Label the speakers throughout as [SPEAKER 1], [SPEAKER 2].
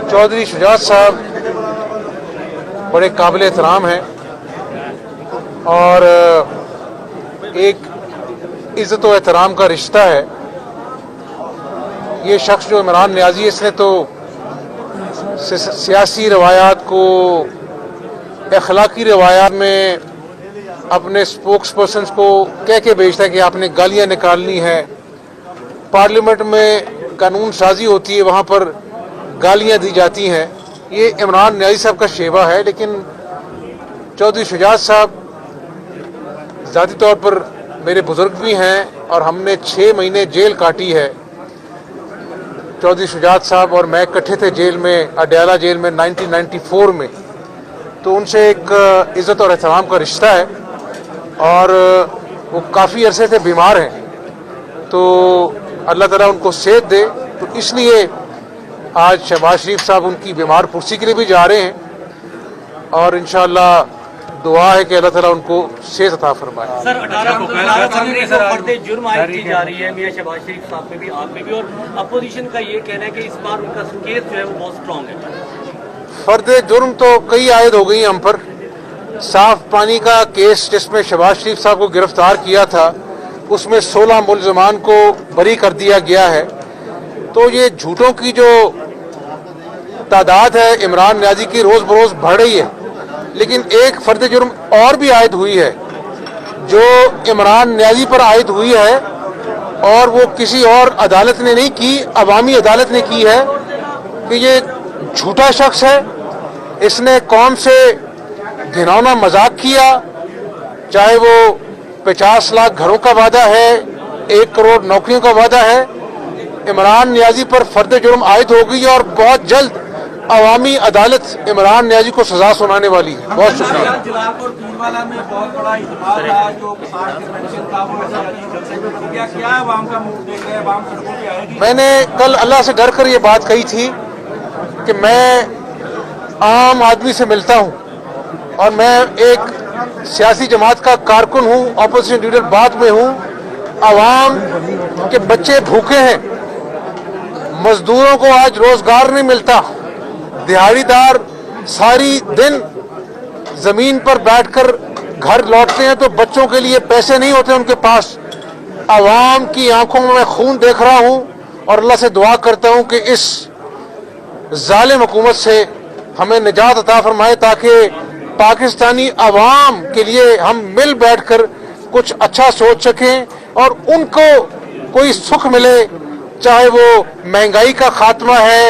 [SPEAKER 1] चौधरी शुजात साहब बड़े काबिल एहतराम हैं और एक इज़्ज़त व एहतराम का रिश्ता है। ये शख्स जो इमरान नियाज़ी, इसने तो सियासी रवायात को अखलाकी रवायात में अपने स्पोक्स पर्सन्स को कह के भेजता है कि आपने गालियाँ निकालनी है। पार्लियामेंट में कानून साजी होती है, वहाँ पर गालियाँ दी जाती हैं। ये इमरान नियाज़ी साहब का शेवा है। लेकिन चौधरी शुजात साहब ज़ाती तौर पर मेरे बुज़ुर्ग भी हैं और हमने 6 महीने जेल काटी है। चौधरी शुजात साहब और मैं इकट्ठे थे जेल में, अडयाला जेल में 1994 में। तो उनसे एक इज़्ज़त और एहतराम का रिश्ता है और वो काफ़ी अरसे से बीमार हैं, तो अल्लाह ताला उनको सेहत दे। तो इसलिए आज शहबाज शरीफ साहब उनकी बीमार पुरसी के लिए भी जा रहे हैं और इंशाअल्लाह दुआ है कि अल्लाह ताला उनको सेहत अता फरमाए।
[SPEAKER 2] सर 18 फर्दे जुर्म आयद की जा रही है मियां शहबाज शरीफ साहब पे भी, आप पे भी, और अपोजिशन का ये कहना है कि इस बार उनका केस जो है वो बहुत स्ट्रॉन्ग है।
[SPEAKER 1] फर्दे जुर्म तो कई आयद हो गई हम पर। साफ पानी का केस जिसमें शहबाज शरीफ साहब को गिरफ्तार किया था, उसमें 16 मुलजमान को बरी कर दिया गया है। तो ये झूठों की जो तादाद है इमरान नियाज़ी की रोज़ बरोज़ बढ़ रही है। लेकिन एक फर्द जुर्म और भी आयद हुई है जो इमरान नियाज़ी पर आयद हुई है और वो किसी और अदालत ने नहीं की, अवामी अदालत ने की है कि ये झूठा शख्स है। इसने कौम से घिनौना मजाक किया, चाहे वो 50 लाख घरों का वादा है, 1 करोड़ नौकरियों का वादा है। इमरान नियाज़ी पर फर्द जुर्म आयद हो गई और बहुत जल्द अवामी अदालत इमरान नियाज़ी को सजा सुनाने वाली है। बहुत शुक्रिया। मैंने कल अल्लाह से डर कर ये बात कही थी कि मैं आम आदमी से मिलता हूँ और मैं एक सियासी जमात का कारकुन हूँ, ऑपोजिशन लीडर बाद में हूँ। आवाम के बच्चे भूखे हैं, मजदूरों को आज रोजगार नहीं मिलता, दिहाड़ीदार सारी दिन जमीन पर बैठकर घर लौटते हैं तो बच्चों के लिए पैसे नहीं होते उनके पास। आवाम की आंखों में मैं खून देख रहा हूं और अल्लाह से दुआ करता हूं कि इस जालिम हुकूमत से हमें निजात अता फरमाए ताकि पाकिस्तानी अवाम के लिए हम मिल बैठकर कुछ अच्छा सोच सकें और उनको कोई सुख मिले, चाहे वो महंगाई का खात्मा है,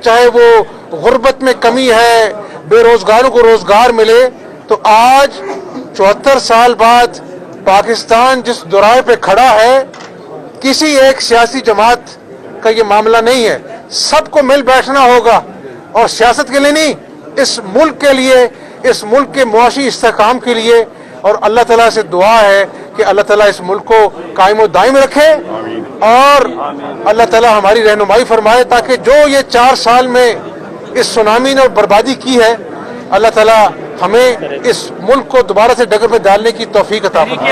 [SPEAKER 1] चाहे वो गुर्बत में कमी है, बेरोजगारों को रोजगार मिले। तो आज 74 साल बाद पाकिस्तान जिस दुराए पे खड़ा है, किसी एक सियासी जमात का ये मामला नहीं है। सबको मिल बैठना होगा और सियासत के लिए नहीं, इस मुल्क के लिए, इस मुल्क के मुआशी इस्तेहकाम के लिए। और अल्लाह ताला से दुआ है कि अल्लाह ताला इस मुल्क को कायम व दायम रखे और अल्लाह ताला हमारी रहनुमाई फरमाए ताकि जो ये 4 साल में इस सुनामी ने बर्बादी की है, अल्लाह ताला हमें इस मुल्क को दोबारा से डगर में डालने की तौफीक अता फरमाए।